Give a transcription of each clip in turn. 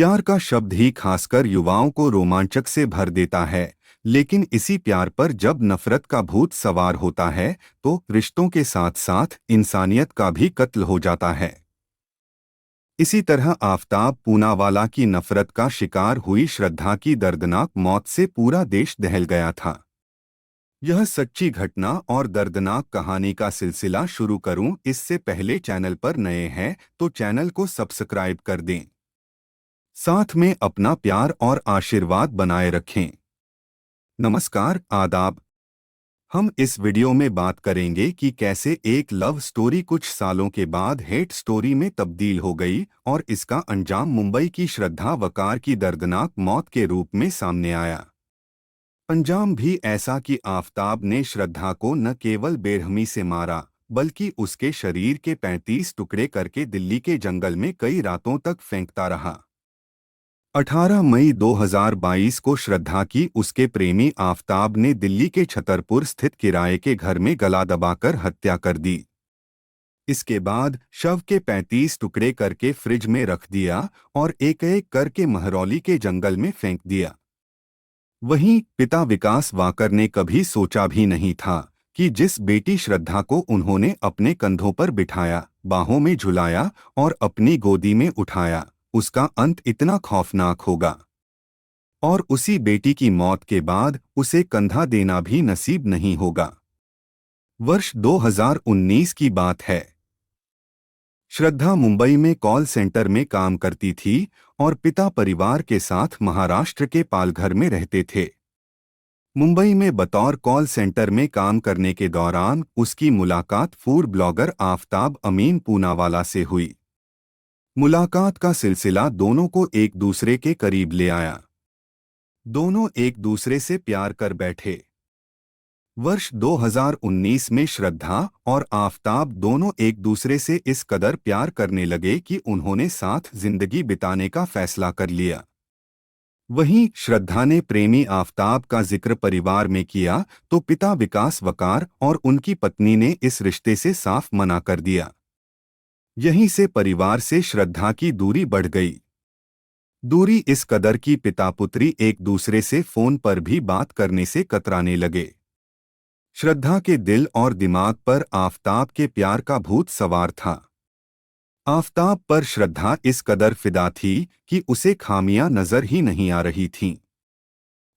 प्यार का शब्द ही खासकर युवाओं को रोमांचक से भर देता है। लेकिन इसी प्यार पर जब नफरत का भूत सवार होता है तो रिश्तों के साथ साथ इंसानियत का भी कत्ल हो जाता है। इसी तरह आफताब पूनावाला की नफरत का शिकार हुई श्रद्धा की दर्दनाक मौत से पूरा देश दहल गया था। यह सच्ची घटना और दर्दनाक कहानी का सिलसिला शुरू करूं इससे पहले चैनल पर नए हैं तो चैनल को सब्सक्राइब कर दें। साथ में अपना प्यार और आशीर्वाद बनाए रखें। नमस्कार, आदाब। हम इस वीडियो में बात करेंगे कि कैसे एक लव स्टोरी कुछ सालों के बाद हेट स्टोरी में तब्दील हो गई और इसका अंजाम मुंबई की श्रद्धा वकार की दर्दनाक मौत के रूप में सामने आया। अंजाम भी ऐसा कि आफताब ने श्रद्धा को न केवल बेरहमी से मारा बल्कि उसके शरीर के 35 टुकड़े करके दिल्ली के जंगल में कई रातों तक फेंकता रहा। 18 मई 2022 को श्रद्धा की उसके प्रेमी आफताब ने दिल्ली के छतरपुर स्थित किराए के घर में गला दबाकर हत्या कर दी। इसके बाद शव के 35 टुकड़े करके फ्रिज में रख दिया और एक एक करके महरौली के जंगल में फेंक दिया। वहीं पिता विकास वाकर ने कभी सोचा भी नहीं था कि जिस बेटी श्रद्धा को उन्होंने अपने कंधों पर बिठाया, बाहों में झुलाया और अपनी गोदी में उठाया, उसका अंत इतना खौफनाक होगा। और उसी बेटी की मौत के बाद उसे कंधा देना भी नसीब नहीं होगा। वर्ष 2019 की बात है। श्रद्धा मुंबई में कॉल सेंटर में काम करती थी और पिता परिवार के साथ महाराष्ट्र के पालघर में रहते थे। मुंबई में बतौर कॉल सेंटर में काम करने के दौरान उसकी मुलाकात फूड ब्लॉगर आफताब अमीन पूनावाला से हुई। मुलाकात का सिलसिला दोनों को एक दूसरे के करीब ले आया। दोनों एक दूसरे से प्यार कर बैठे। वर्ष 2019 में श्रद्धा और आफताब दोनों एक दूसरे से इस कदर प्यार करने लगे कि उन्होंने साथ जिंदगी बिताने का फैसला कर लिया। वहीं श्रद्धा ने प्रेमी आफताब का जिक्र परिवार में किया तो पिता विकास वकार और उनकी पत्नी ने इस रिश्ते से साफ मना कर दिया। यहीं से परिवार से श्रद्धा की दूरी बढ़ गई। दूरी इस कदर की पिता पुत्री एक दूसरे से फोन पर भी बात करने से कतराने लगे। श्रद्धा के दिल और दिमाग पर आफताब के प्यार का भूत सवार था। आफताब पर श्रद्धा इस कदर फिदा थी कि उसे खामियां नजर ही नहीं आ रही थीं।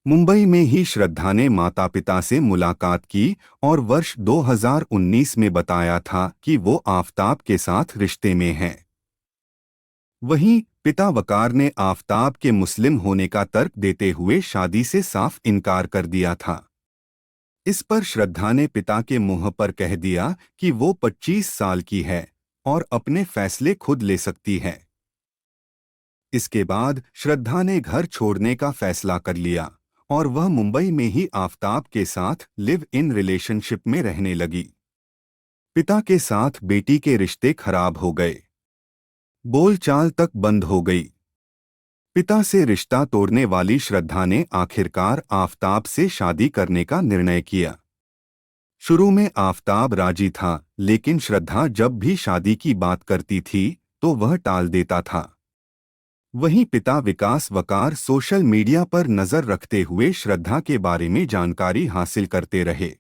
मुंबई में ही श्रद्धा ने माता पिता से मुलाकात की और वर्ष 2019 में बताया था कि वो आफताब के साथ रिश्ते में हैं। वहीं पिता वकार ने आफताब के मुस्लिम होने का तर्क देते हुए शादी से साफ इनकार कर दिया था। इस पर श्रद्धा ने पिता के मुंह पर कह दिया कि वो 25 साल की है और अपने फैसले खुद ले सकती है। इसके बाद श्रद्धा ने घर छोड़ने का फैसला कर लिया और वह मुंबई में ही आफताब के साथ लिव इन रिलेशनशिप में रहने लगी। पिता के साथ बेटी के रिश्ते खराब हो गए। बोलचाल तक बंद हो गई। पिता से रिश्ता तोड़ने वाली श्रद्धा ने आखिरकार आफताब से शादी करने का निर्णय किया। शुरू में आफताब राजी था, लेकिन श्रद्धा जब भी शादी की बात करती थी तो वह टाल देता था। वहीं पिता विकास वकार सोशल मीडिया पर नजर रखते हुए श्रद्धा के बारे में जानकारी हासिल करते रहे।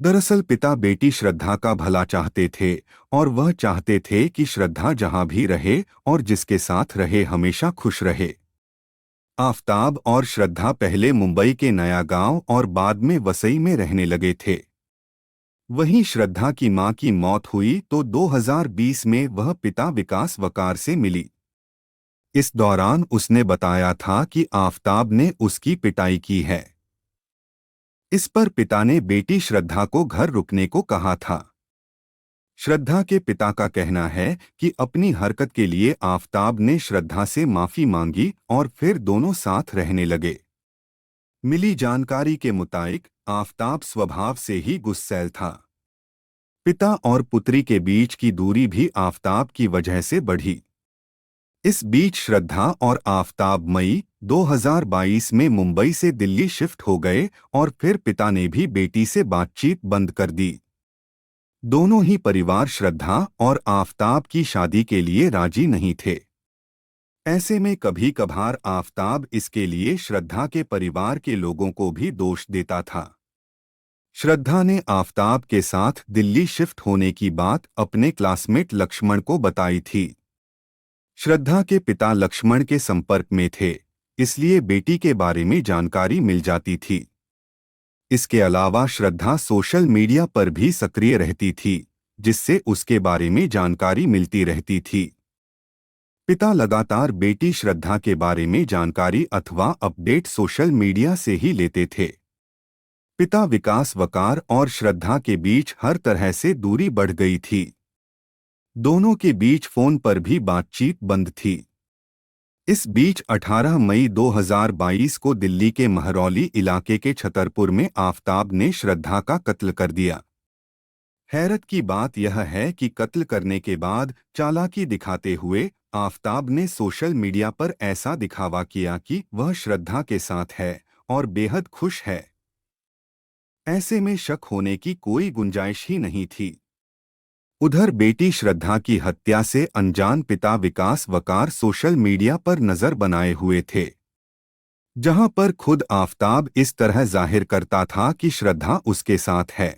दरअसल पिता बेटी श्रद्धा का भला चाहते थे और वह चाहते थे कि श्रद्धा जहां भी रहे और जिसके साथ रहे हमेशा खुश रहे। आफताब और श्रद्धा पहले मुंबई के नया गांव और बाद में वसई में रहने लगे थे। वहीं श्रद्धा की मां की मौत हुई तो 2020 में वह पिता विकास वकार से मिली। इस दौरान उसने बताया था कि आफताब ने उसकी पिटाई की है। इस पर पिता ने बेटी श्रद्धा को घर रुकने को कहा था। श्रद्धा के पिता का कहना है कि अपनी हरकत के लिए आफताब ने श्रद्धा से माफी मांगी और फिर दोनों साथ रहने लगे। मिली जानकारी के मुताबिक आफताब स्वभाव से ही गुस्सैल था। पिता और पुत्री के बीच की दूरी भी आफताब की वजह से बढ़ी। इस बीच श्रद्धा और आफताब मई 2022 में मुंबई से दिल्ली शिफ्ट हो गए और फिर पिता ने भी बेटी से बातचीत बंद कर दी। दोनों ही परिवार श्रद्धा और आफताब की शादी के लिए राजी नहीं थे। ऐसे में कभी कभार आफताब इसके लिए श्रद्धा के परिवार के लोगों को भी दोष देता था। श्रद्धा ने आफताब के साथ दिल्ली शिफ्ट होने की बात अपने क्लासमेट लक्ष्मण को बताई थी। श्रद्धा के पिता लक्ष्मण के संपर्क में थे, इसलिए बेटी के बारे में जानकारी मिल जाती थी। इसके अलावा श्रद्धा सोशल मीडिया पर भी सक्रिय रहती थी, जिससे उसके बारे में जानकारी मिलती रहती थी। पिता लगातार बेटी श्रद्धा के बारे में जानकारी अथवा अपडेट सोशल मीडिया से ही लेते थे। पिता विकास वकार और श्रद्धा के बीच हर तरह से दूरी बढ़ गई थी। दोनों के बीच फोन पर भी बातचीत बंद थी। इस बीच 18 मई 2022 को दिल्ली के महरौली इलाके के छतरपुर में आफताब ने श्रद्धा का कत्ल कर दिया। हैरत की बात यह है कि कत्ल करने के बाद चालाकी दिखाते हुए आफताब ने सोशल मीडिया पर ऐसा दिखावा किया कि वह श्रद्धा के साथ है और बेहद खुश है। ऐसे में शक होने की कोई गुंजाइश ही नहीं थी। उधर बेटी श्रद्धा की हत्या से अनजान पिता विकास वकार सोशल मीडिया पर नजर बनाए हुए थे, जहां पर खुद आफताब इस तरह जाहिर करता था कि श्रद्धा उसके साथ है।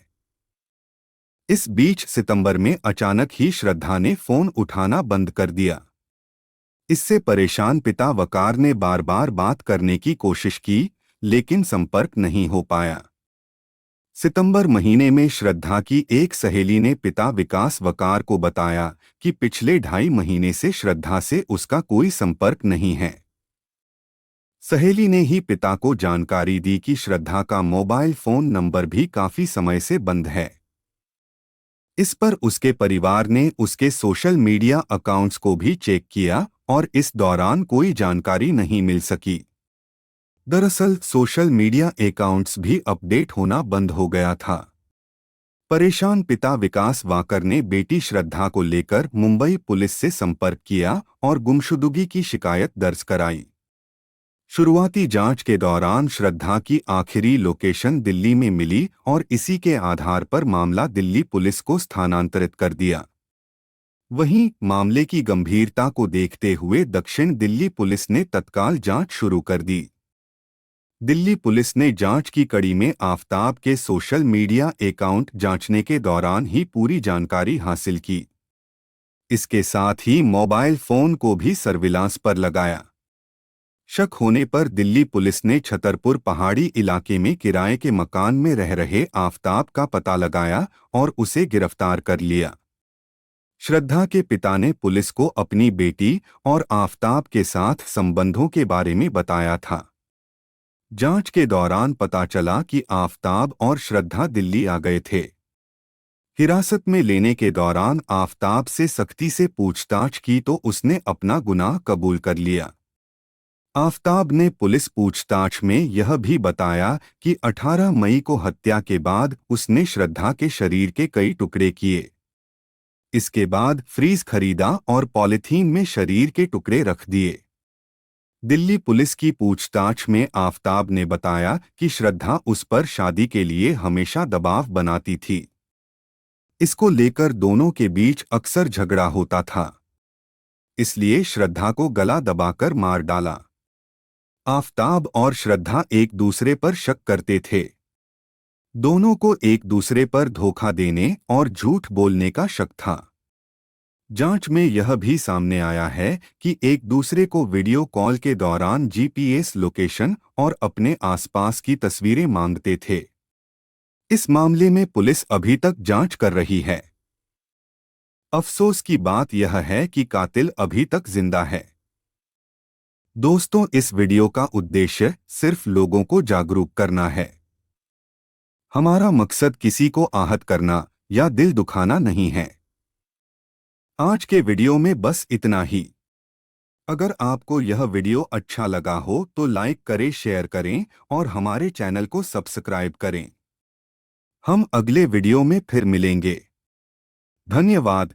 इस बीच सितंबर में अचानक ही श्रद्धा ने फोन उठाना बंद कर दिया। इससे परेशान पिता वकार ने बार बार बात करने की कोशिश की, लेकिन संपर्क नहीं हो पाया। सितंबर महीने में श्रद्धा की एक सहेली ने पिता विकास वकार को बताया कि पिछले 2.5 महीने से श्रद्धा से उसका कोई संपर्क नहीं है। सहेली ने ही पिता को जानकारी दी कि श्रद्धा का मोबाइल फोन नंबर भी काफी समय से बंद है। इस पर उसके परिवार ने उसके सोशल मीडिया अकाउंट्स को भी चेक किया और इस दौरान कोई जानकारी नहीं मिल सकी। दरअसल सोशल मीडिया अकाउंट्स भी अपडेट होना बंद हो गया था। परेशान पिता विकास वाकर ने बेटी श्रद्धा को लेकर मुंबई पुलिस से संपर्क किया और गुमशुदगी की शिकायत दर्ज कराई। शुरुआती जांच के दौरान श्रद्धा की आखिरी लोकेशन दिल्ली में मिली और इसी के आधार पर मामला दिल्ली पुलिस को स्थानांतरित कर दिया। वहीं मामले की गंभीरता को देखते हुए दक्षिण दिल्ली पुलिस ने तत्काल जांच शुरू कर दी। दिल्ली पुलिस ने जांच की कड़ी में आफताब के सोशल मीडिया अकाउंट जांचने के दौरान ही पूरी जानकारी हासिल की। इसके साथ ही मोबाइल फोन को भी सर्विलांस पर लगाया। शक होने पर दिल्ली पुलिस ने छतरपुर पहाड़ी इलाके में किराए के मकान में रह रहे आफताब का पता लगाया और उसे गिरफ्तार कर लिया। श्रद्धा के पिता ने पुलिस को अपनी बेटी और आफताब के साथ संबंधों के बारे में बताया था। जांच के दौरान पता चला कि आफताब और श्रद्धा दिल्ली आ गए थे। हिरासत में लेने के दौरान आफताब से सख्ती से पूछताछ की तो उसने अपना गुनाह कबूल कर लिया। आफताब ने पुलिस पूछताछ में यह भी बताया कि 18 मई को हत्या के बाद उसने श्रद्धा के शरीर के कई टुकड़े किए। इसके बाद फ्रीज खरीदा और पॉलीथीन में शरीर के टुकड़े रख दिए। दिल्ली पुलिस की पूछताछ में आफताब ने बताया कि श्रद्धा उस पर शादी के लिए हमेशा दबाव बनाती थी। इसको लेकर दोनों के बीच अक्सर झगड़ा होता था, इसलिए श्रद्धा को गला दबाकर मार डाला। आफताब और श्रद्धा एक दूसरे पर शक करते थे। दोनों को एक दूसरे पर धोखा देने और झूठ बोलने का शक था। जांच में यह भी सामने आया है कि एक दूसरे को वीडियो कॉल के दौरान जीपीएस लोकेशन और अपने आसपास की तस्वीरें मांगते थे। इस मामले में पुलिस अभी तक जांच कर रही है। अफसोस की बात यह है कि कातिल अभी तक जिंदा है। दोस्तों, इस वीडियो का उद्देश्य सिर्फ लोगों को जागरूक करना है। हमारा मकसद किसी को आहत करना या दिल दुखाना नहीं है। आज के वीडियो में बस इतना ही। अगर आपको यह वीडियो अच्छा लगा हो तो लाइक करें, शेयर करें और हमारे चैनल को सब्सक्राइब करें। हम अगले वीडियो में फिर मिलेंगे। धन्यवाद।